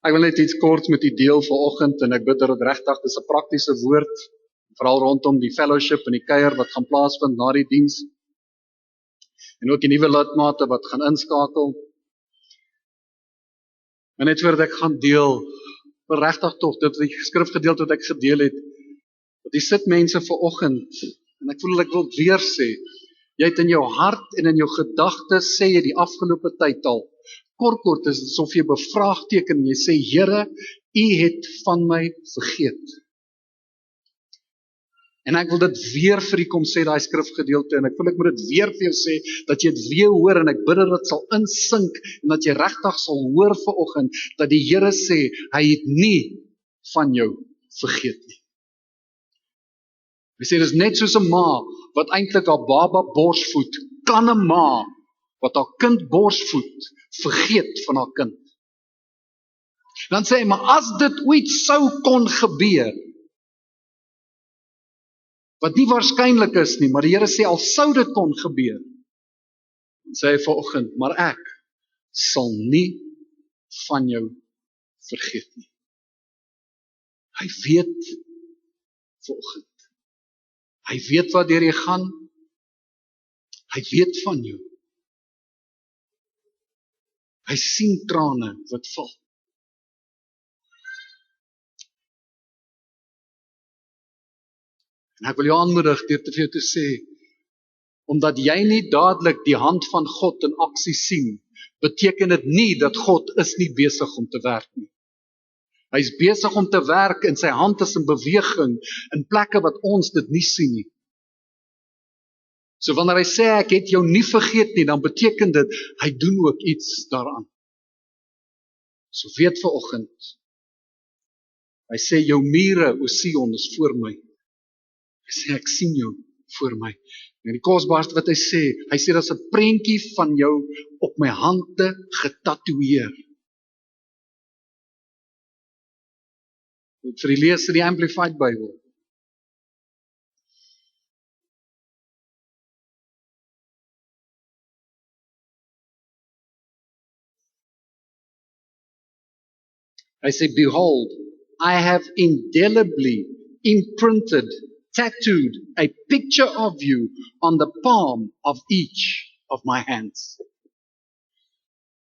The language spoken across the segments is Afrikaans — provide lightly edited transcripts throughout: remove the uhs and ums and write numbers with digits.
Ek wil net iets kort met u deel vanoggend en ek bid dat dit regtig dis 'n praktiese woord, veral rondom die fellowship en die kuier wat gaan plaasvind na die diens. En ook die nuwe lidmate wat gaan inskakel. En net voordat ek gaan deel, wil regtig tog dit die skrifgedeelte wat ek gedeel het, dat die sit mense vanoggend, en ek voel ek wil het weer sê, jy het in jou hart en in jou gedagtes sê jy die afgelope tyd al, kort is asof jy bevraagteken en jy sê, Here, U het van my vergeet. En ek wil dit weer vir u kom sê, daai skrifgedeelte, en ek wil ek moet dit weer vir jou sê, dat jy dit weer hoor, en ek bid dat dit sal insink, en dat jy regtig sal hoor vanoggend, dat die Here sê, hy het nie van jou vergeet nie. Hy sê, dit is net soos 'n ma, wat eintlik haar baba borsvoed, kan 'n ma, wat haar kind borsvoed, vergeet van haar kind. Dan sê hy, maar as dit ooit sou kon gebeur, wat nie waarskynlik is nie, maar die Here sê, al sou dit kon gebeur, dan sê hy vanoggend, maar ek sal nie van jou vergeet nie. Hy weet vanoggend, hy weet wat deur jy gaan, hy weet van jou. Hy sien trane wat val. En ek wil jou aanmoedig deur te vir jou te sê, omdat jy nie dadelik die hand van God in aksie sien, beteken dit nie dat God is nie besig om te werk nie. Hy is besig om te werk en sy hand is in beweging in plekke wat ons dit nie sien nie. So wanneer hy sê ek het jou nie vergeet nie, dan beteken dit hy doen ook iets daaraan. So weet vanoggend, hy sê jou mure, o Sion, is voor my. Hy sê ek sien jou voor my. En die kosbaarste wat hy sê daar's 'n prentjie van jou op my hande getatoeëer. Vir die lees in die Amplified Bible. Hy sê, behold, I have indelibly imprinted, tattooed a picture of you on the palm of each of my hands.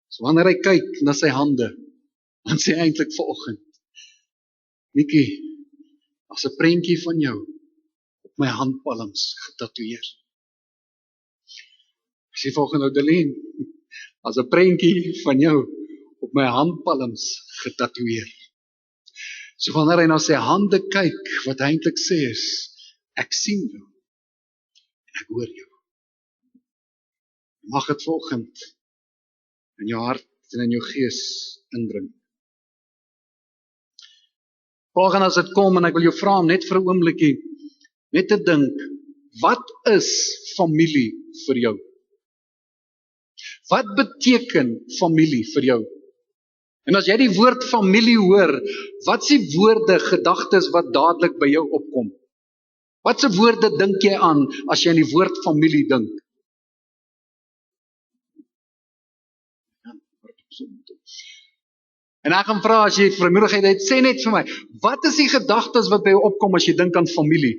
So wanneer hy kyk na sy hande, dan sê hy eintlik vanoggend, Nikkie, as 'n prentjie van jou op my handpalms getatoeëer. Hy sê vanoggend, Oudalien, as 'n prentjie van jou op my handpalms getatoeëer. So wanneer hy na sy hande kyk, wat hy eintlik sê is, ek sien jou, en ek hoor jou. Mag dit vanoggend in jou hart en in jou gees indring. Volgens as dit kom, en ek wil jou vra om net vir 'n oombliekie, net te dink, wat is familie vir jou? Wat beteken familie vir jou? En as jy die woord familie hoor, wat is die woorde, gedagtes wat dadelik by jou opkom? Wat se woorde dink jy aan as jy aan die woord familie dink? En ek gaan vra, as jy vrymoedigheid het, sê net vir my, wat is die gedagtes wat by jou opkom as jy dink aan familie?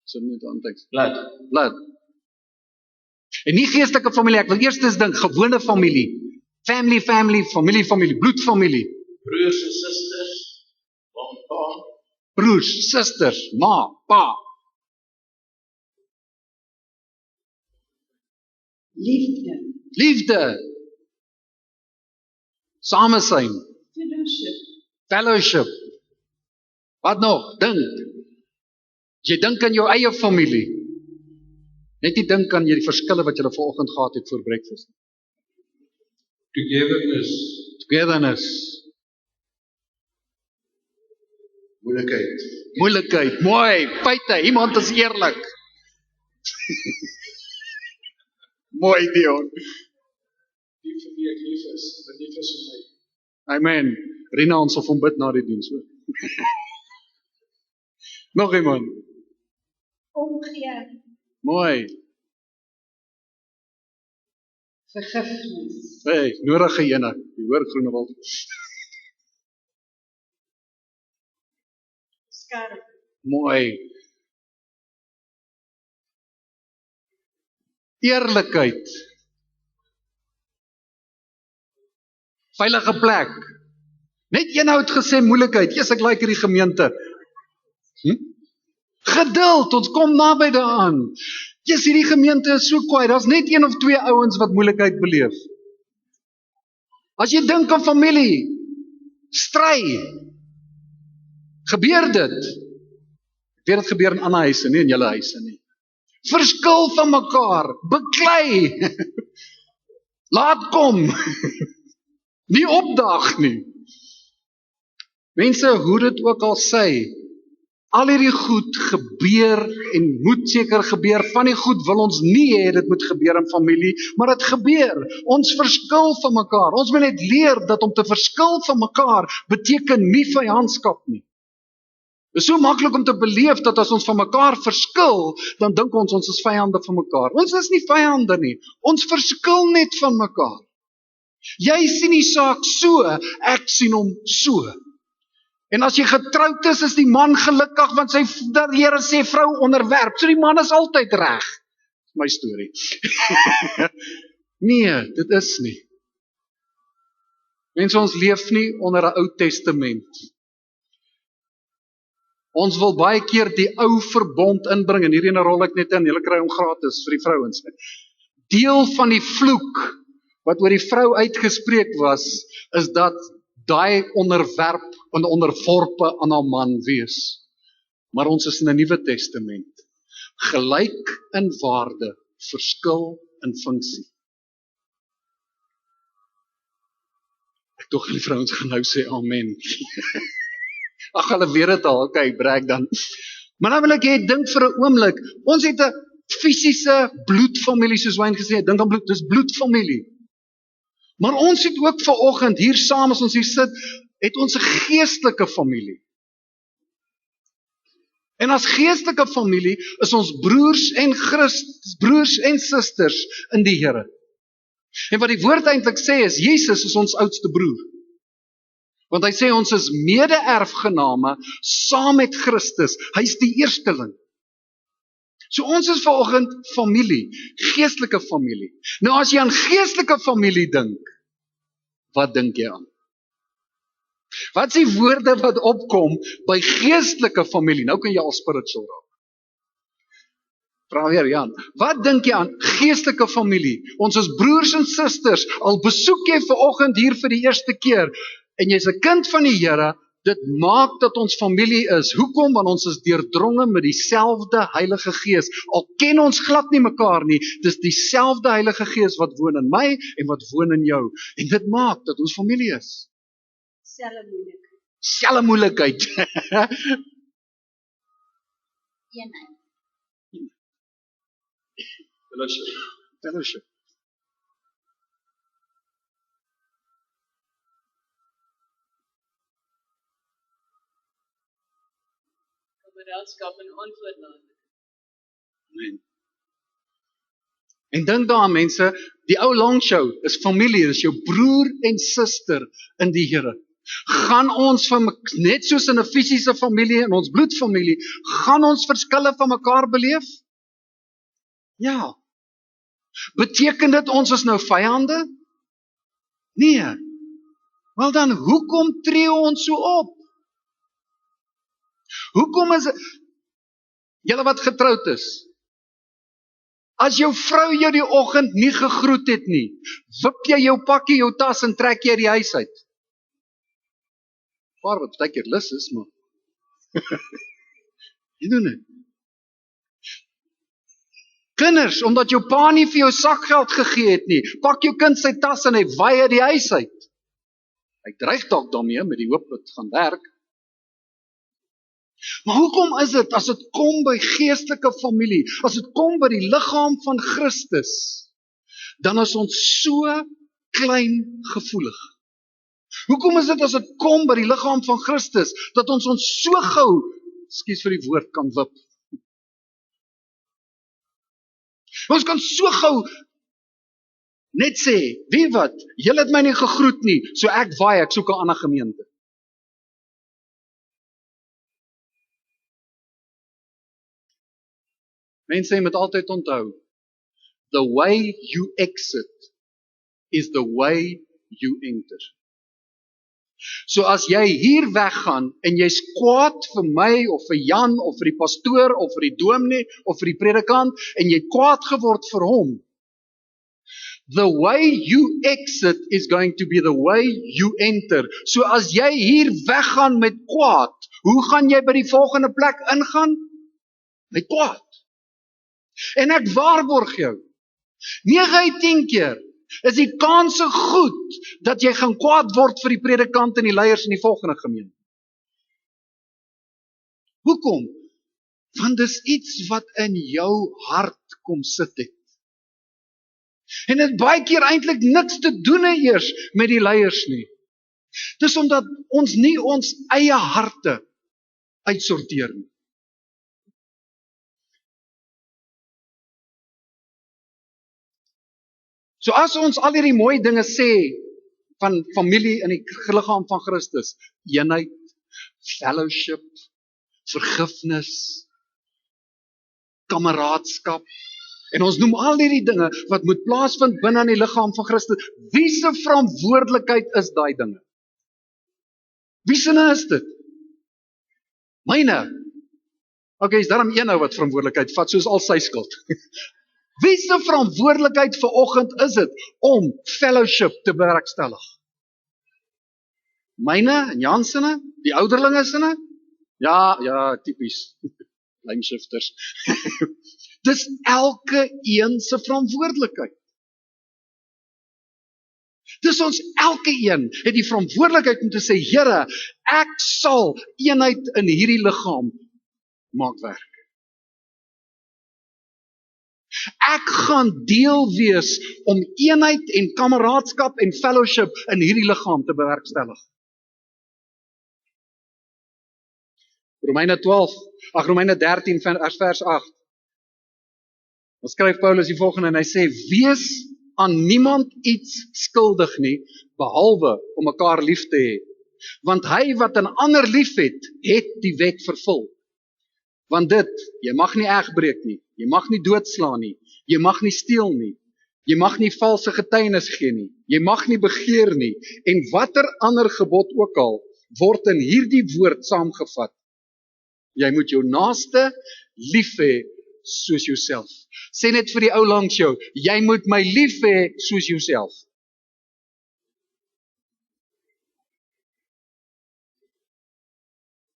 So net aantekst. Blood. En nie geestelike familie, ek wil eerstens dink, gewone familie. Family, familie, bloedfamilie. Broers en susters, ma, pa. Broers, susters, ma, pa. Liefde. Samesyn. Fellowship. Wat nog? Dink. Jy dink aan jou eie familie. Net nie dink aan jy die verskille wat jy vanoggend gehad het voor breakfast. Togetherness. Moeilikheid. Mooi. Feite. Iemand is eerlik. Mooi, Dion. Die vir wie ek lief is, wat lief is vir my. Amen. Rina, ons sal hom bid na die diens. Nog iemand. Omgee. Mooi. Vergifnis. Hey, nodige ene, jy hoor Groenewald. Skerp. Mooi. Eerlikheid. Veilige plek. Net een het gesê moeilikheid. Yes, ek like hierdie gemeente. Geduld, ons kom naby daaraan. Yes, hierdie gemeente is so kwaai. Daar's net een of twee ouens wat moeilikheid beleef. As jy dink aan familie, stry, gebeur dit. Ek weet dit gebeur in ander huise, nie in julle huise nie. Verskil van mekaar, beklei, laat kom, nie opdag nie. Mense, hoe dit ook al sê, al hierdie goed gebeur en moet seker gebeur. Van die goed wil ons nie hê dit moet gebeur in familie, maar dit gebeur. Ons verskil van mekaar. Ons moet net leer dat om te verskil van mekaar beteken nie vyandskap nie. Dit is so maklik om te beleef dat as ons van mekaar verskil, dan dink ons is vyande van mekaar. Ons is nie vyande nie. Ons verskil net van mekaar. Jy sien die saak so, ek sien hom so. En as jy getroud is die man gelukkig, want die Here sê vrou onderwerp. So die man is altyd reg. Dis my storie. Nee, dit is nie. Mense, ons leef nie onder 'n Ou Testament. Ons wil baie keer die ou verbond inbring, en hierdie rol ek net in, julle kry hom gratis vir die vrouens. Deel van die vloek, wat oor die vrou uitgespreek was, is dat daai onderwerp en onderworpe aan haar man wees. Maar ons is in 'n Nuwe Testament. Gelyk in waarde, verskil in funksie. Ek dog die vrouens gaan nou sê amen. Ag, hulle weet dit al, okay, breek dan. Maar nou wil ek hê, dink vir 'n oomblik, ons het 'n fisiese bloedfamilie, soos Wayne gesê het, dink aan bloed, dis bloedfamilie. Maar ons het ook vanoggend, hier saam as ons hier sit, het ons 'n geestelike familie. En as geestelike familie is ons broers en susters in die Here. En wat die woord eintlik sê is, Jesus is ons oudste broer. Want hy sê ons is mede-erfgename saam met Christus. Hy is die eersteling. So ons is vanoggend familie, geestelike familie. Nou as jy aan geestelike familie dink, wat dink jy aan? Wat is die woorde wat opkom by geestelike familie? Nou kan jy al spiritual raak. Vra weer Jan, wat dink jy aan geestelike familie? Ons is broers en susters, al besoek jy vanoggend hier vir die eerste keer, en jy's 'n kind van die Here, dit maak dat ons familie is. Hoekom? Want ons is deurdronge met dieselfde Heilige Gees. Al ken ons glad nie mekaar nie, dis dieselfde Heilige Gees wat woon in my en wat woon in jou. En dit maak dat ons familie is. Selfe moeilikheid. Fellowship. Kameraadskap en onvoorwaardelik. Amen. En dink daaraan mense, die ou long show is familie, is jou broer en suster in die Here. Gaan ons van net soos in 'n fisiese familie, in ons bloedfamilie, gaan ons verskille van mekaar beleef? Ja. Beteken dit ons is nou vyande? Nee. Wel dan, hoekom tree ons so op? Hoekom is dit, julle wat getroud is, as jou vrou jou die oggend nie gegroet het nie, wip jy jou pakkie, jou tas en trek jy die huis uit? Waar wat baie keer lus is, maar jy doen dit. Kinders, omdat jou pa nie vir jou sakgeld gegee het nie, pak jou kind sy tas en hy waai uit die huis uit. Hy dreig dalk daarmee met die hoop dit gaan werk. Maar hoekom is dit, as dit kom by geestelike familie, as dit kom by die liggaam van Christus, dan is ons so klein gevoelig? Hoekom is dit as dit kom by die liggaam van Christus, dat ons so gou, ekskuus vir die woord, kan wip? Ons kan so gou Net sê, wie wat, julle het my nie gegroet nie, so ek waai, ek soek 'n ander gemeente. Mense moet altyd onthou, the way you exit is the way you enter. So as jy hier weggaan en jy's kwaad vir my of vir Jan of vir die pastoor of vir die dominee of vir die predikant en jy het kwaad geword vir hom, the way you exit is going to be the way you enter. So as jy hier weggaan met kwaad, hoe gaan jy by die volgende plek ingaan? Met kwaad. En ek waarborg jou, 9 uit 10 keer is die kanse goed dat jy gaan kwaad word vir die predikant en die leiers in die volgende gemeente. Hoekom? Want dis iets wat in jou hart kom sit het. En dit baie keer eintlik niks te doen eers met die leiers nie. Dis omdat ons nie ons eie harte uitsorteer nie. So as ons al hierdie mooi dinge sê van familie in die liggaam van Christus, eenheid, fellowship, vergifnis, kameraadskap, en ons noem al hierdie dinge wat moet plaasvind binne in die liggaam van Christus. Wie se verantwoordelikheid is daai dinge? Wie se is dit? Myne. Okay, is daarom een ou wat verantwoordelikheid vat, soos al sy skuld. Wie se verantwoordelikheid vanoggend is dit om fellowship te bewerkstellig? Myne en Jan se, die ouderlinge se? Ja, tipies. Lijnshifters. Dis elke een se verantwoordelikheid. Dis ons elke een het die verantwoordelikheid om te sê, Here, ek sal eenheid in hierdie liggaam maak werk. Ek gaan deel wees om eenheid en kameraadskap en fellowship in hierdie liggaam te bewerkstellig. Romeine 13 vers 8. Dan skryf Paulus die volgende en hy sê, wees aan niemand iets skuldig nie, behalwe om mekaar lief te hê. Want hy wat 'n ander lief het die wet vervul. Want dit, jy mag nie egbreek nie, jy mag nie doodslaan nie, jy mag nie steel nie, jy mag nie valse getuienis gee nie, jy mag nie begeer nie, en watter ander gebod ook al, word in hierdie woord saamgevat. Jy moet jou naaste lief hê soos jouself. Sê net vir die ou langs jou, jy moet my lief hê soos jouself.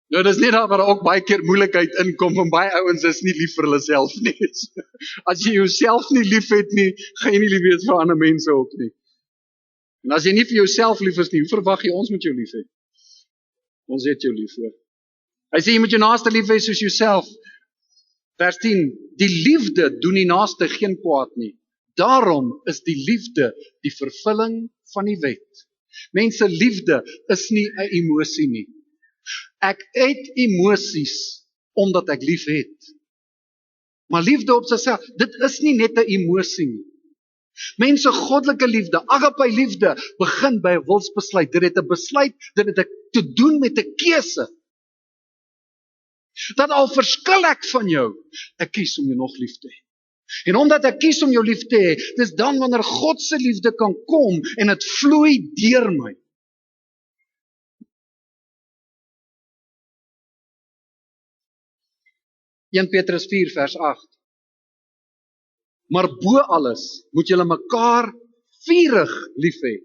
Nou, dis net daar waar ook baie keer moeilikheid inkom, en baie ouens is nie lief vir hulle self nie. As jy jouself nie lief het nie, gaan jy nie lief wees vir ander mense ook nie. En as jy nie vir jouself lief is nie, hoe verwag jy ons moet jou lief hê? Ons het jou lief hoor. Hy sê jy moet jou naaste lief hê soos jouself. Vers 10, die liefde doen die naaste geen kwaad nie. Daarom is die liefde die vervulling van die wet. Mense, liefde is nie 'n emosie nie. Ek het emosies omdat ek lief het. Maar liefde op sigself, dit is nie net 'n emosie nie. Mense, goddelike liefde, agape liefde, begin by 'n wilsbesluit. Dit het 'n besluit, dit het te doen met 'n keuse. Dat al verskil ek van jou, ek kies om jou nog lief te hê. En omdat ek kies om jou lief te hê, dis dan wanneer God se liefde kan kom en dit vloei deur my. In 1 Petrus 4 vers 8. Maar bo alles moet julle mekaar vurig lief hê,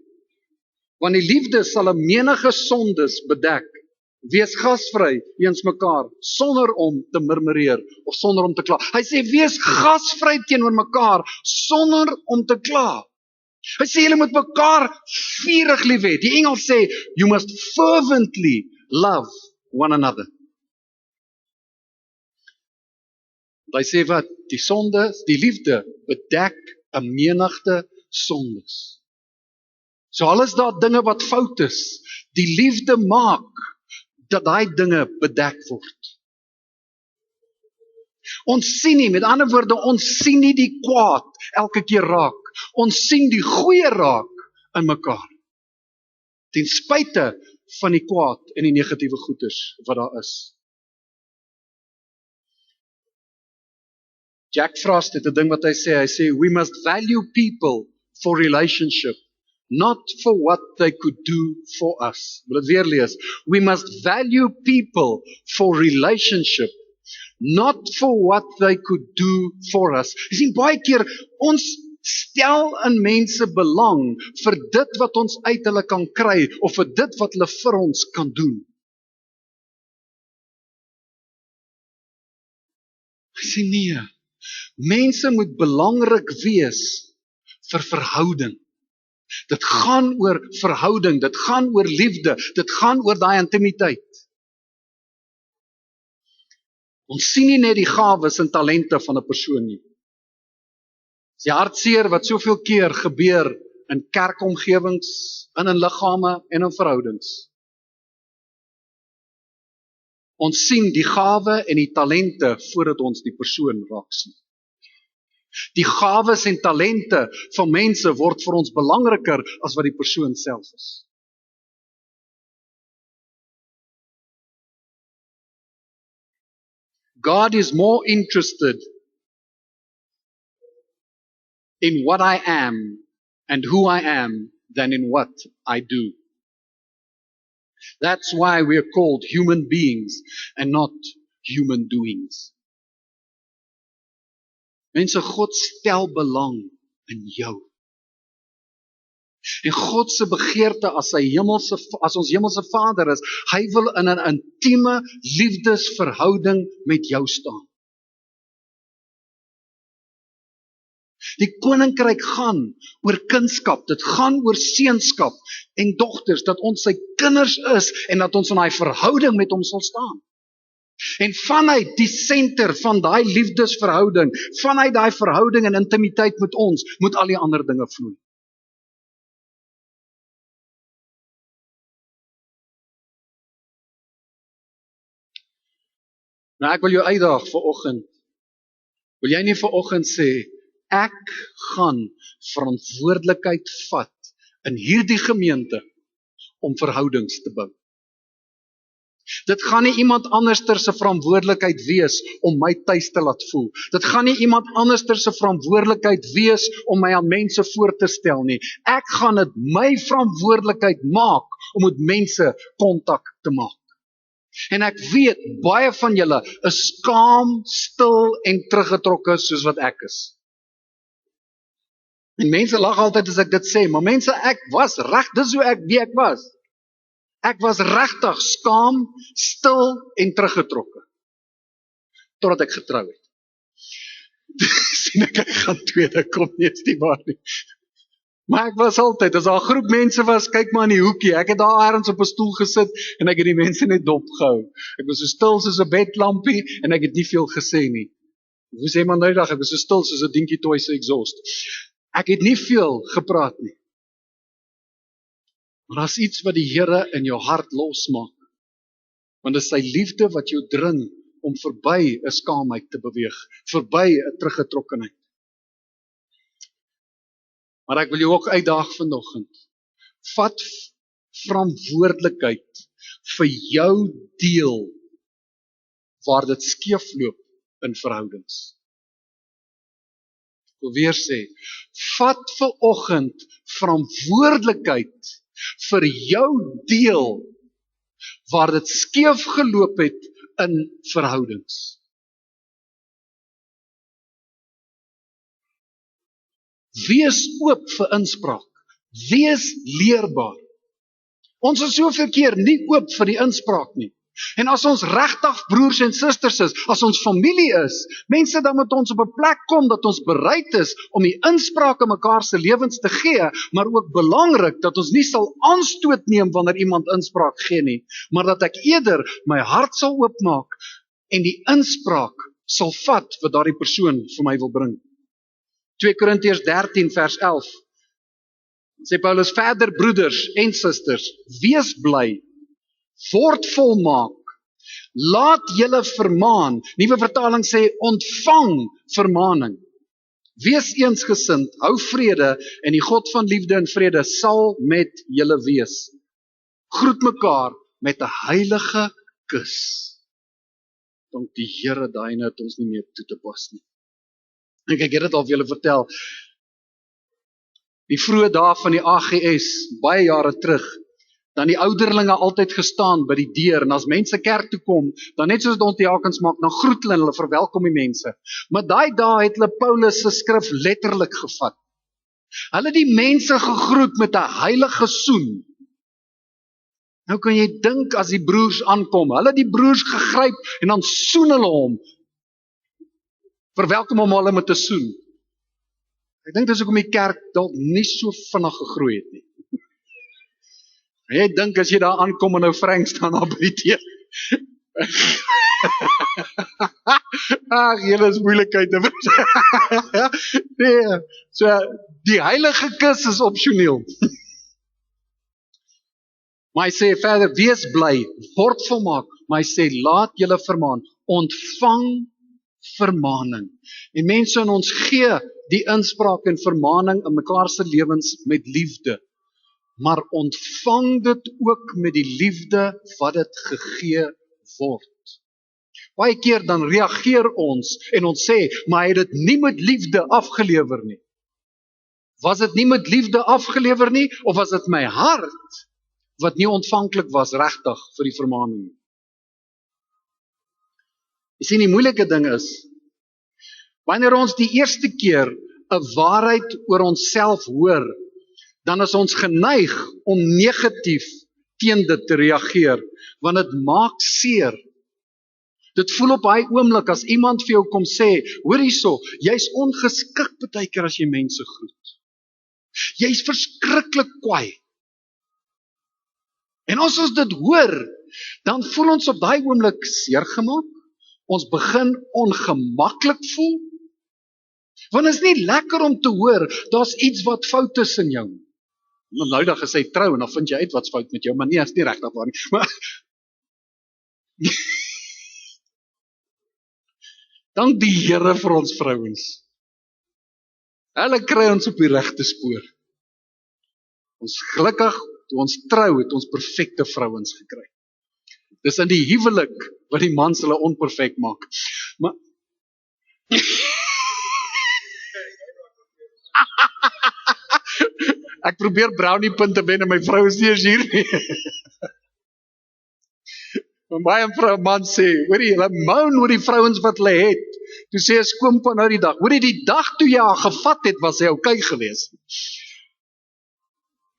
want die liefde sal 'n menige sondes bedek. Wees gasvry teenoor mekaar, sonder om te murmureer, of sonder om te kla. Hy sê, wees gasvry teenoor mekaar, sonder om te kla. Hy sê, julle moet mekaar vurig lief hê. Die Engels sê, you must fervently love one another. Hy sê wat? Die sonde, die liefde bedek 'n menigte sondes. So al is daar dinge wat fout is, die liefde maak dat daai dinge bedek word. Ons sien nie, met ander woorde, ons sien nie die kwaad elke keer raak. Ons sien die goeie raak in mekaar. Ten spyte van die kwaad en die negatiewe goeders wat daar is. Jack Frost het 'n ding wat hy sê, we must value people for relationship, not for what they could do for us. Wil dit weer lees. We must value people for relationship, not for what they could do for us. Jy sien, baie keer, ons stel in mense belang vir dit wat ons uit hulle kan kry, of vir dit wat hulle vir ons kan doen. Hy sê nee, mense moet belangrik wees vir verhouding. Dit gaan oor verhouding, dit gaan oor liefde, dit gaan oor daai intimiteit. Ons sien nie net die gawes en talente van 'n persoon nie. Dis die hartseer wat soveel keer gebeur in kerkomgewings, in liggame en in verhoudings. Ons sien die gawe en die talente voordat ons die persoon raak sien. Die gawes en talente van mense word vir ons belangriker as wat die persoon self is. God is more interested in what I am and who I am than in what I do. That's why we are called human beings and not human doings. Mense, God stel belang in jou. En God se begeerte as ons hemelse Vader is, hy wil in 'n intieme liefdesverhouding met jou staan. Die koninkryk gaan oor kindskap, dit gaan oor seunskap en dogters, dat ons sy kinders is en dat ons in daai verhouding met hom sal staan. En vanuit die senter van daai liefdesverhouding, vanuit daai verhouding en intimiteit met ons, moet al die ander dinge vloei. Nou ek wil jou uitdaag vanoggend. Wil jy nie vanoggend sê, ek gaan verantwoordelikheid vat in hierdie gemeente om verhoudings te bou. Dit gaan nie iemand anderster se verantwoordelikheid wees om my tuis te laat voel. Dit gaan nie iemand anderster se verantwoordelikheid wees om my aan mense voor te stel nie. Ek gaan dit my verantwoordelikheid maak om met mense kontak te maak. En ek weet, baie van julle is skaam, stil en teruggetrokke soos wat ek is. En mense lag altyd as ek dit sê, maar mense, ek was reg, dis hoe wie ek was. Ek was regtig skaam, stil en teruggetrokke. Totdat ek getrou het. Sien ek gaan tweede, kom nie eens die waar nie. Maar ek was altyd, as daar 'n groep mense was, kyk maar in die hoekie, ek het daar ergens op 'n stoel gesit, en ek het die mense net dopgehou. Ek was so stil soos 'n bedlampie, en ek het nie veel gesê nie. Hoe sê man nou die dag, ek was so stil soos 'n dinkie toy se exhaust. Ek het nie veel gepraat nie. Maar daar's iets wat die Here in jou hart losmaak. Want dit is sy liefde wat jou dring om verby 'n skaamheid te beweeg, verby 'n teruggetrokkenheid. Maar ek wil jou ook uitdaag vanoggend. Vat verantwoordelikheid vir jou deel waar dit skeefloop in verhoudings. Ek wil weer sê, vat vanoggend verantwoordelikheid vir jou deel waar dit skeef geloop het in verhoudings. Wees oop vir inspraak. Wees leerbaar. Ons is soveel keer nie oop vir die inspraak nie. En as ons regtig broers en susters is, as ons familie is, mense, dan moet ons op 'n plek kom dat ons bereid is om die inspraak in mekaar se lewens te gee, maar ook belangrik dat ons nie sal aanstoot neem wanneer iemand inspraak gee nie, maar dat ek eerder my hart sal oopmaak en die inspraak sal vat wat daardie persoon vir my wil bring. 2 Korintiërs 13 vers 11 sê Paulus verder, broeders en susters, wees bly, word volmaak, Laat julle vermaan. Nuwe vertaling sê, ontvang vermaning. Wees eensgesind, hou vrede, en die God van liefde en vrede sal met julle wees. Groet mekaar met 'n heilige kus. Dank die Here, daai het ons nie meer toe te pas nie. En ek het dit al vir julle vertel. Die vroeë dae van die AGS, baie jare terug, dan die ouderlinge altyd gestaan by die deur, en as mense kerk toe kom, dan net soos dit ons die jakens maak, dan groet hulle verwelkom die mense. Maar daai dae het hulle Paulus se skrif letterlik gevat. Hulle het die mense gegroet met 'n heilige soen. Nou kan jy dink as die broers aankom, hulle het die broers gegryp, en dan soen hulle hom. Verwelkom hom hulle met 'n soen. Ek dink dis hoekom die kerk dalk nie so vinnig gegroei het nie. Jy dink as jy daar aankom en nou Frank staan daar by die deur. Ag, julle is moeilikheid. Nee, so die heilige kus is opsioneel. Maar hy sê verder, wees bly, word volmaak, maar hy sê, laat julle vermaan, ontvang vermaning. En mense in ons gee die inspraak en vermaning in mekaar se lewens met liefde. Maar ontvang dit ook met die liefde wat dit gegee word. Baie keer dan reageer ons en ons sê, maar hy het dit nie met liefde afgelewer nie. Was dit nie met liefde afgelewer nie, of was dit my hart wat nie ontvanklik was regtig vir die vermaning nie? Jy sien, die moeilike ding is, wanneer ons die eerste keer 'n waarheid oor onsself hoor, dan is ons geneig om negatief teen dit te reageer, want dit maak seer. Dit voel op daai oomblik as iemand vir jou kom sê, hoor hierso, jy's ongeskik baie keer as jy mense groet. Jy's verskriklik kwaai. En as ons dit hoor, dan voel ons op daai oomblik seer gemaak. Ons begin ongemaklik voel. Want is nie lekker om te hoor, daar's iets wat fout is in jou. Nou dag is hy trou, en dan vind jy uit wat's fout met jou, maar nee, is nie regtig waar nie. Maar dank die Here vir ons vrouens. Hulle kry ons op die regte spoor. Ons gelukkig, toe ons trou, het ons perfekte vrouens gekry. Dis in die huwelik wat die mans hulle onperfek maak. Maar ek probeer brownie punte wen en my vrou is nie eens hier nie. Maar baie vrou man sê, hoorie, hulle moan oor die vrouens wat hulle het. Toe sê 'n skoonpa nou die dag, hoorie, die dag toe jy haar gevat het, was sy okay geweest.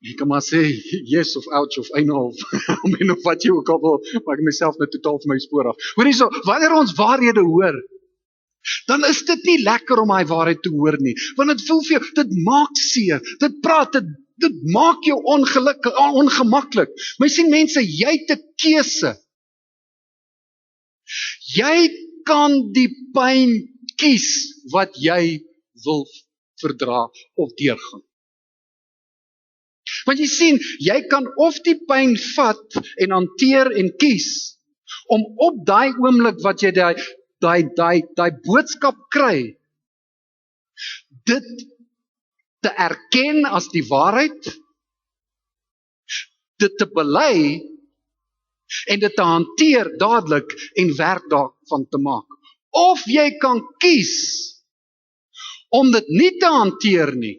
Jy kan maar sê, yes of ouch of een of, of wat jy ook al wil, maar ek myself nou totaal vir my spoor af. Hoorie so, wanneer ons waarhede hoor, dan is dit nie lekker om daai waarheid te hoor nie, want dit voel vir jou, dit maak seer, dit maak jou ongemaklik. Maar jy sien mense, jy het 'n keuse. Jy kan die pyn kies wat jy wil verdra of deurgaan. Want jy sien, jy kan of die pyn vat en hanteer en kies, om op daai oomblik wat jy daai boodskap kry, dit te erken as die waarheid, dit te bely, en dit te hanteer dadelik en werk daarvan te maak. Of jy kan kies om dit nie te hanteer nie,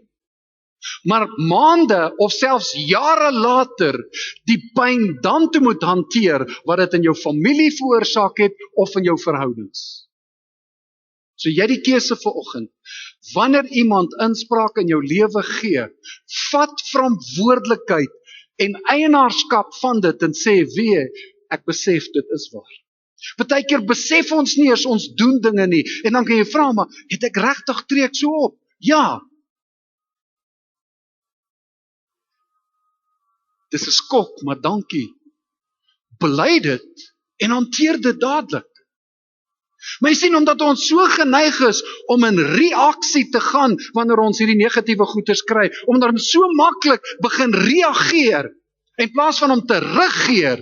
maar maande of selfs jare later die pyn dan te moet hanteer wat dit in jou familie veroorsaak het of in jou verhoudings. So jy die keuse vanoggend, wanneer iemand inspraak in jou lewe gee, vat verantwoordelikheid en eienaarskap van dit en sê, wee, ek besef dit is waar. Partykeer besef ons nie as ons doen dinge nie, en dan kan jy vra, maar het ek regtig tree ek so op? Ja. Dis 'n skok, maar dankie. Bely dit en hanteer dit dadelik. Maar jy sien, omdat ons so geneig is om in reaksie te gaan wanneer ons hierdie negatiewe goeders kry, omdat ons so maklik begin reageer in plaas van om te regeer,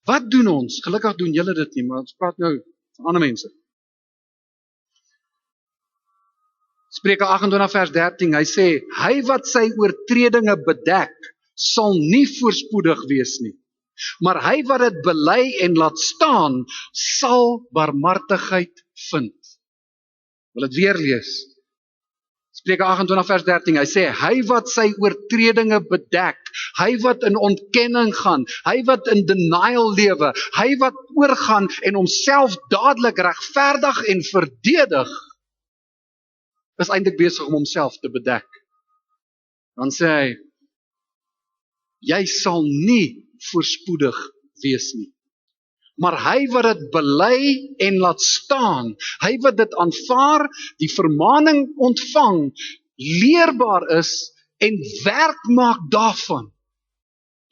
Wat doen ons? Gelukkig doen julle dit nie, maar ons praat nou van ander mense. Spreuke 28 vers 13, hy sê, hy wat sy oortredinge bedek, sal nie voorspoedig wees nie. Maar hy wat dit bely en laat staan, sal barmhartigheid vind. Wil dit weer lees? Spreuke 28 vers 13, hy sê, hy wat sy oortredinge bedek, hy wat in ontkenning gaan, hy wat in denial lewe, hy wat oorgaan en homself dadelik regverdig en verdedig, is eintlik besig om homself te bedek. Dan sê hy, jy sal nie voorspoedig wees nie. Maar hy wat dit bely en laat staan, hy wat dit aanvaar, die vermaning ontvang, leerbaar is en werk maak daarvan.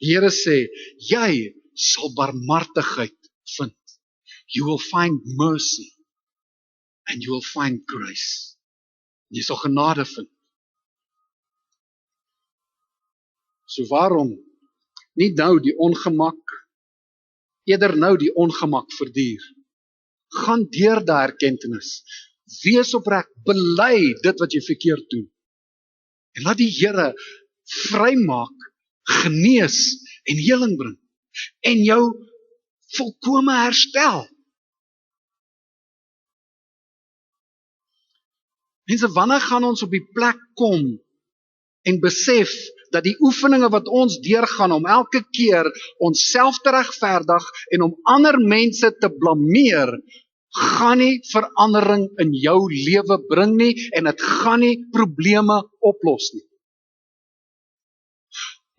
Die Here sê, jy sal barmhartigheid vind. You will find mercy and you will find grace. Jy sal genade vind. So waarom nie nou die ongemak, eerder nou die ongemak verduur? Gaan deur daai erkenning. Wees opreg, bely dit wat jy verkeerd doen. En laat die Here vrymaak, genees en heling bring. En jou volkome herstel. Mense, wanneer gaan ons op die plek kom en besef dat die oefeninge wat ons deurgaan om elke keer onsself te regverdig en om ander mense te blameer, gaan nie verandering in jou lewe bring nie en dit gaan nie probleme oplos nie.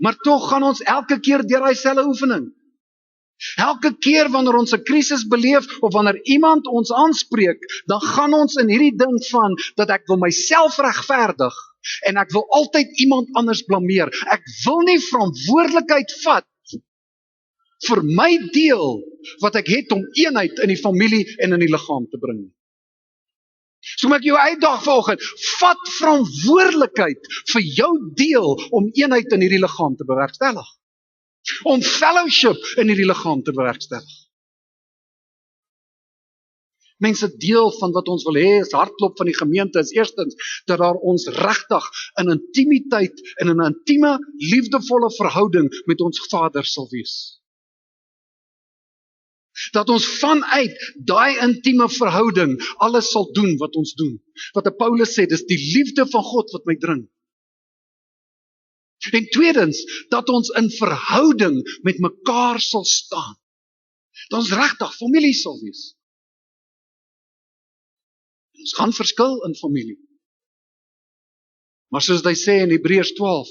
Maar tog gaan ons elke keer deur daai selfe oefening. Elke keer wanneer ons 'n krisis beleef of wanneer iemand ons aanspreek, dan gaan ons in hierdie ding van dat ek wil myself regverdig en ek wil altyd iemand anders blameer. Ek wil nie verantwoordelikheid vat vir my deel wat ek het om eenheid in die familie en in die liggaam te bring. So maak jou uitdaag vanoggend, vat verantwoordelikheid vir jou deel om eenheid in hierdie liggaam te bewerkstellig. Om fellowship in hierdie liggaam te bewerkstellig. Mense, deel van wat ons wil hê is hartklop van die gemeente is eerstens dat daar ons regtig in intimiteit en in 'n intieme, liefdevolle verhouding met ons Vader sal wees. Dat ons vanuit daai intieme verhouding alles sal doen wat ons doen. Wat Paulus sê, dis die liefde van God wat my dring. En tweedens, dat ons in verhouding met mekaar sal staan. Dat ons regtig familie sal wees. Ons gaan verskil in familie. Maar soos hy sê in Hebreërs 12,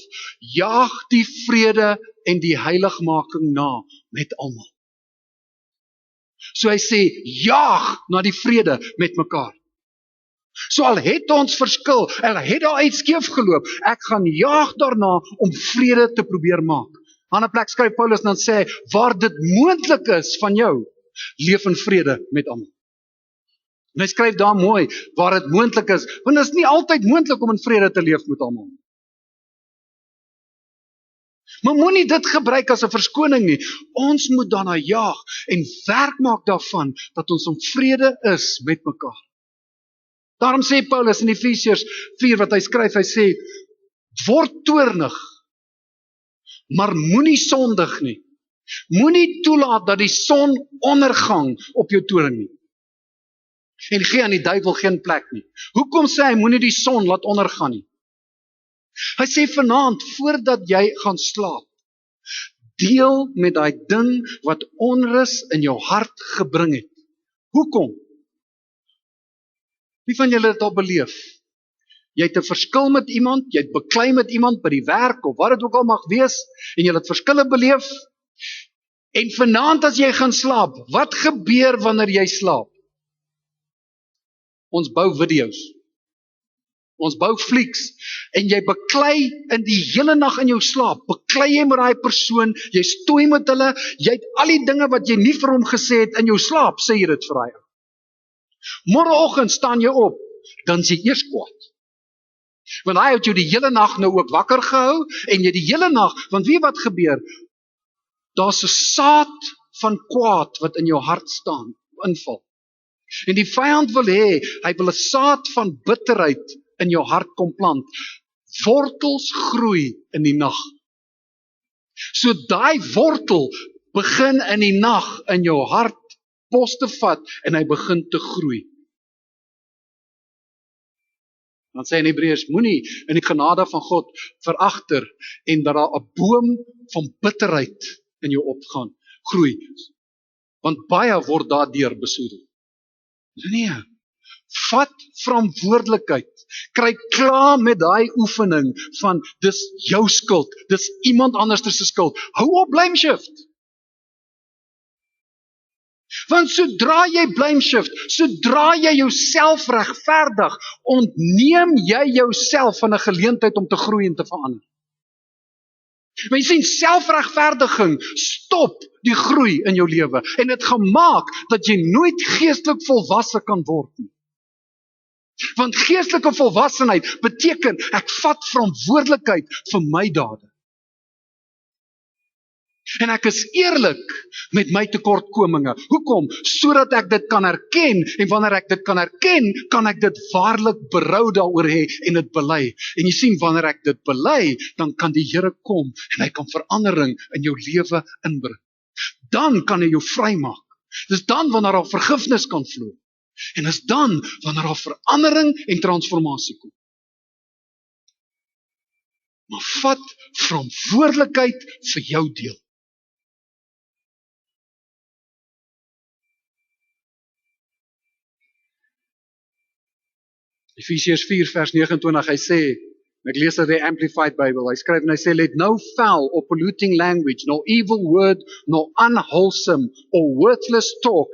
jaag die vrede en die heiligmaking na met almal. So hy sê, jaag na die vrede met mekaar. So al het ons verskil, al het daar uit skeef geloop, ek gaan jaag daarna om vrede te probeer maak. Aan 'n plek skryf Paulus dan sê, waar dit moontlik is van jou, leef in vrede met almal. En hy skryf daar mooi, waar dit moontlik is, want dit is nie altyd moontlik om in vrede te leef met almal. Maar moenie dit gebruik as 'n verskoning nie. Ons moet daarna jaag en werk maak daarvan dat ons in vrede is met mekaar. Daarom sê Paulus in Efesiërs 4 wat hy skryf, hy sê, word toornig, maar moenie sondig nie. Moenie toelaat dat die son ondergang op jou toorn nie. En gee aan die duiwel geen plek nie. Hoekom sê hy moenie die son laat ondergaan nie? Hy sê vanaand, voordat jy gaan slaap, deel met daai ding wat onrus in jou hart gebring het. Hoekom? Wie van julle het dit al beleef? Jy het 'n verskil met iemand, jy het beklei met iemand by die werk of wat dit ook al mag wees, en jy het verskille beleef. En vanaand as jy gaan slaap, wat gebeur wanneer jy slaap? Ons bou video's. Ons bou flieks. En jy beklei in die hele nag in jou slaap. Beklei jy met daai persoon, jy stoei met hulle, jy het al die dinge wat jy nie vir hom gesê het in jou slaap, sê jy dit vir hy. Môreoggend staan jy op, dan is jy eers kwaad. Want hy het jou die hele nag nou ook wakker gehou, en jy die hele nag, want weet wat gebeur? Daar's 'n saad van kwaad wat in jou hart staan, inval. En die vyand wil hê, hy wil 'n saad van bitterheid in jou hart kom plant. Wortels groei in die nag. So daai wortel begin in die nag in jou hart pos te vat en hy begin te groei. Dan sê in Hebreërs, moenie in die genade van God veragter en dat daar 'n boom van bitterheid in jou opgaan, groei. Want baie word daardeur besoedel. Nee, vat verantwoordelikheid. Kry klaar met daai oefening van dis jou skuld, dis iemand anders se skuld. Hou op blame shift. Want sodra jy blame shift, sodra jy jouself regverdig, ontneem jy jouself van 'n geleentheid om te groei en te verander. Maar jy sien, selfregverdiging stop die groei in jou lewe en dit gemaak dat jy nooit geestelik volwasse kan word nie. Want geestelike volwassenheid beteken ek vat verantwoordelikheid vir my dade. En ek is eerlik met my tekortkominge. Hoekom? Sodat ek dit kan erken, en wanneer ek dit kan erken, kan ek dit waarlik berou daaroor hê en dit bely. En jy sien, wanneer ek dit bely, dan kan die Here kom en hy kan verandering in jou lewe inbring. Dan kan hy jou vrymaak. Dis dan wanneer daar vergifnis kan vloei. En is dan wanneer daar verandering en transformasie kom. Maar vat verantwoordelikheid vir jou deel. Efesiërs 4 vers 29, hy sê, ek lees uit die Amplified Bible, hy skryf en hy sê, let no foul or polluting language, nor evil word, nor unwholesome or worthless talk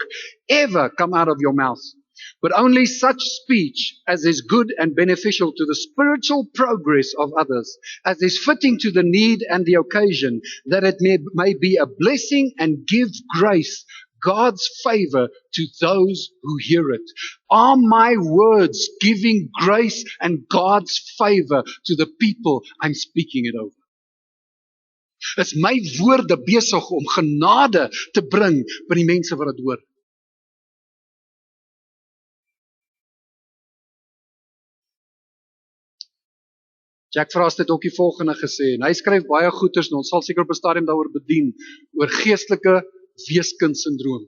ever come out of your mouth, but only such speech as is good and beneficial to the spiritual progress of others, as is fitting to the need and the occasion, that it may be a blessing and give grace, God's favor to those who hear it. Are my words giving grace and God's favor to the people I'm speaking it over? Is my woorde besig om genade te bring by die mense wat dit hoor? Jack Frost het ook die volgende gesê, en hy skryf baie goeders, en ons sal seker op 'n stadium daaroor bedien, oor geestelike weeskind-sindroom.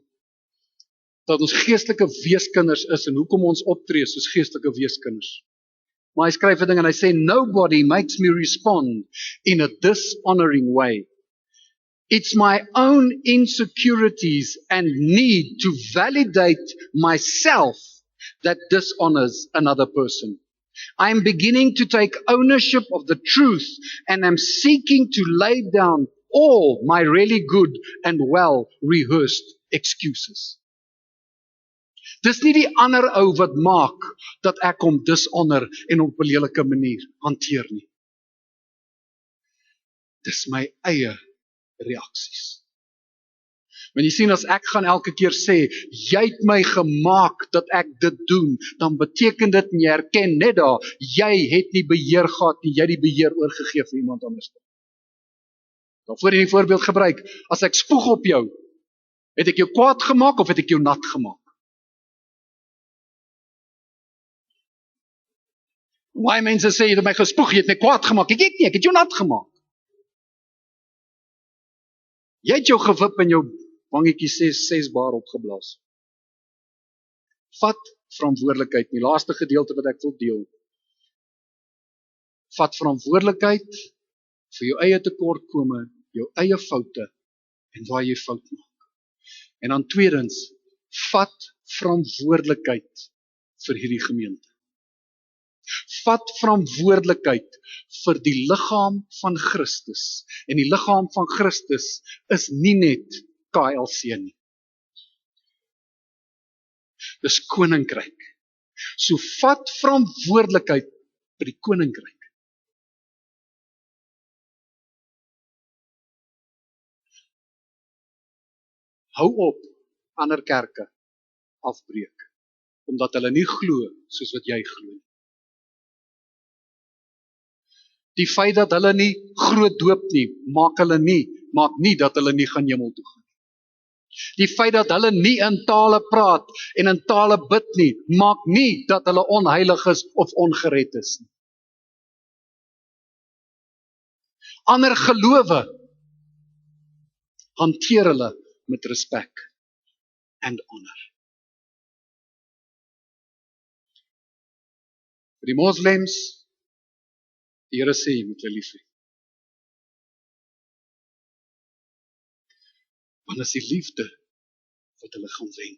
Dat ons geestelike weeskinders is, en hoekom ons optree soos geestelike weeskinders. Maar hy skryf 'n ding, en hy sê, nobody makes me respond in a dishonoring way. It's my own insecurities and need to validate myself that dishonors another person. I am beginning to take ownership of the truth and am seeking to lay down all my really good and well-rehearsed excuses. Dis nie die ander ou wat maak dat ek hom dishonor en op 'n lelike manier hanteer nie. Dis my eie reaksies. Want jy sien, as ek gaan elke keer sê, jy het my gemaak dat ek dit doen, dan beteken dit, en jy erken net daar, jy het nie beheer gehad nie, jy het die beheer oorgegee vir iemand anders. Dan voor jy die voorbeeld gebruik, as ek spoeg op jou, het ek jou kwaad gemaak of het ek jou nat gemaak? Baie mense sê, jy het my gespoeg, jy het my kwaad gemaak, ek het jou nat gemaak. Jy het jou gewip en jou wangetjie 6 bar opgeblaas. Vat verantwoordelikheid, die laaste gedeelte wat ek wil deel. Vat verantwoordelikheid vir jou eie tekortkome, jou eie foute en waar jy fout maak. En dan tweedens, vat verantwoordelikheid vir hierdie gemeente. Vat verantwoordelikheid vir die liggaam van Christus. En die liggaam van Christus is nie net KLC nie. Dis koninkryk. So vat verantwoordelikheid vir die koninkryk. Hou op ander kerke afbreek, omdat hulle nie glo soos wat jy glo. Die feit dat hulle nie groot doop nie, maak nie dat hulle nie gaan hemel toe gaan. Die feit dat hulle nie in tale praat en in tale bid nie, maak nie dat hulle onheilig is of ongered is nie. Ander gelowe hanteer hulle met respek en honor. Vir die moslems, die Here sê, jy moet hulle lief hê. Want is die liefde wat hulle gaan wen.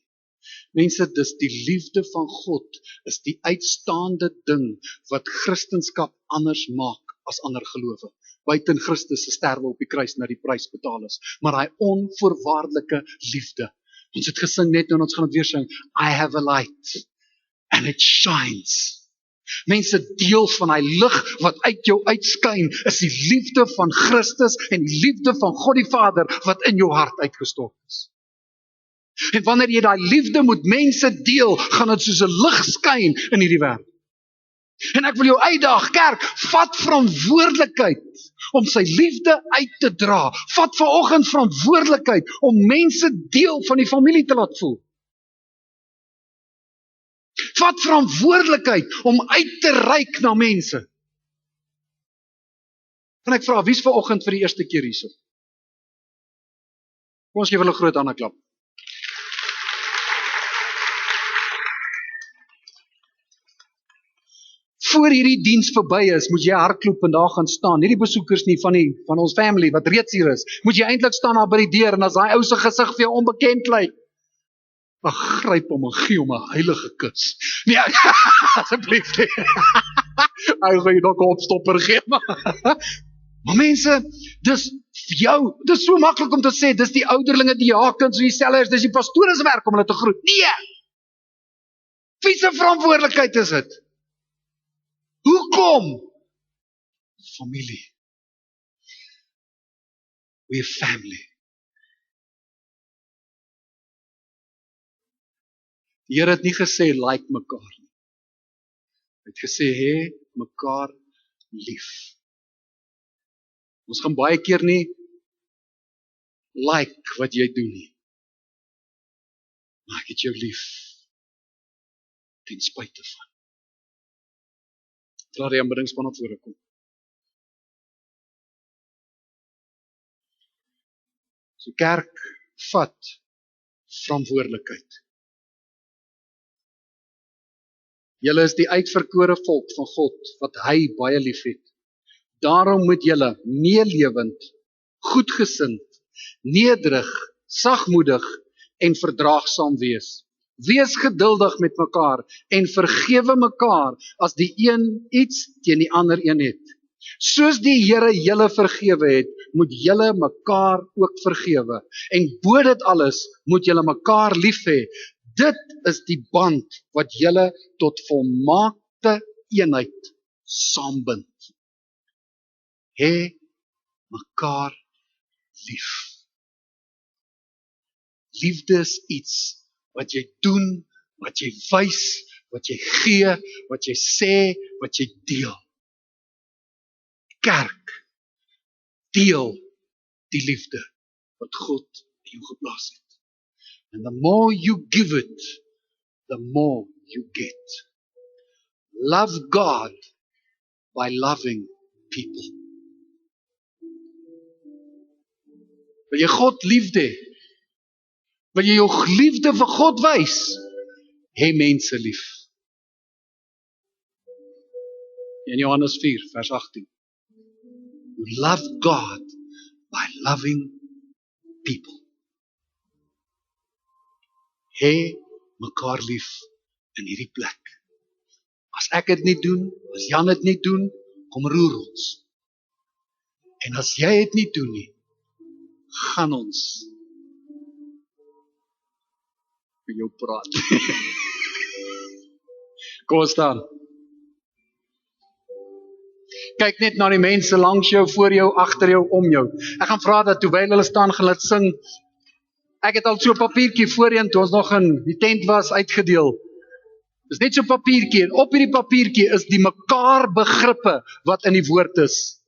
Mense, dis die liefde van God, is die uitstaande ding wat Christendom anders maak as ander gelowe. Buiten Christus se sterwe op die kruis na die prys betaal is. Maar hy onvoorwaardelike liefde. Ons het gesing net nou en ons gaan dit weer sing. I have a light and it shines. Mense, deel van hy lig wat uit jou uitskyn, is die liefde van Christus en die liefde van God die Vader wat in jou hart uitgestort is. En wanneer jy daai liefde met mense deel, gaan dit soos 'n lig skyn in hierdie wêreld. En ek wil jou uitdaag, kerk, vat verantwoordelikheid om sy liefde uit te dra. Vat vanoggend verantwoordelikheid om mense deel van die familie te laat voel. Vat verantwoordelikheid om uit te reik na mense. En ek vra, wie is vanoggend vir die eerste keer hierso? Kom ons gee hulle 'n groot hande klap. Voor hierdie diens verby is, moet jy hardloop en daar gaan staan. Nie die besoekers nie van ons family wat reeds hier is. Moet jy eintlik staan daar by die deur en as daai ou se gesig vir jou onbekend lyk, dan gryp hom en gee hom 'n heilige kus. Nee, asseblief nie. Hy gaan jy dalk 'n opstopper gee. Maar mense, dis so maklik om te sê, dis die ouderlinge, die diakens, die sellers, dis die pastore se werk om hulle te groet. Nee! Wie se verantwoordelikheid is dit? Hoekom? Familie. We're family. Die Here het nie gesê like mekaar nie. Hy het gesê hê mekaar lief. Ons gaan baie keer nie like wat jy doen nie. Maar ek het jou lief. Ten spyte van. Laat die aanbiddingspan op vore kom. So kerk, vat verantwoordelikheid. Julle is die uitverkore volk van God, wat hy baie lief het. Daarom moet julle meelewend, goedgesind, nederig, sagmoedig en verdraagsaam wees. Wees geduldig met mekaar en vergewe mekaar as die een iets teen die ander een het. Soos die Here julle vergewe het, moet julle mekaar ook vergewe. En bo dit alles moet julle mekaar lief hê. Dit is die band wat julle tot volmaakte eenheid saambind. Hê mekaar lief. Liefde is iets wat jy doen, wat jy wys, wat jy gee, wat jy sê, wat jy deel. Kerk, deel die liefde wat God in jou geplaas het. And the more you give it, the more you get. Love God by loving people. Wil jy God liefde hê? Wil jy jou liefde vir God wys? Hê mense lief. In Johannes 4 vers 18. You love God by loving people. Hê mekaar lief in hierdie plek. As ek dit nie doen, as Jan dit nie doen, kom roer ons. En as jy dit nie doen nie, gaan ons vir jou praat. Kom ons staan. Kyk net na die mense langs jou, voor jou, agter jou, om jou. Ek gaan vra dat terwyl hulle staan, gaan hulle sing. Ek het al so 'n papiertjie voorheen, toe ons nog in die tent was, uitgedeel. Dis net so 'n papiertjie, en op hierdie papiertjie is die mekaar begrippe wat in die woord is.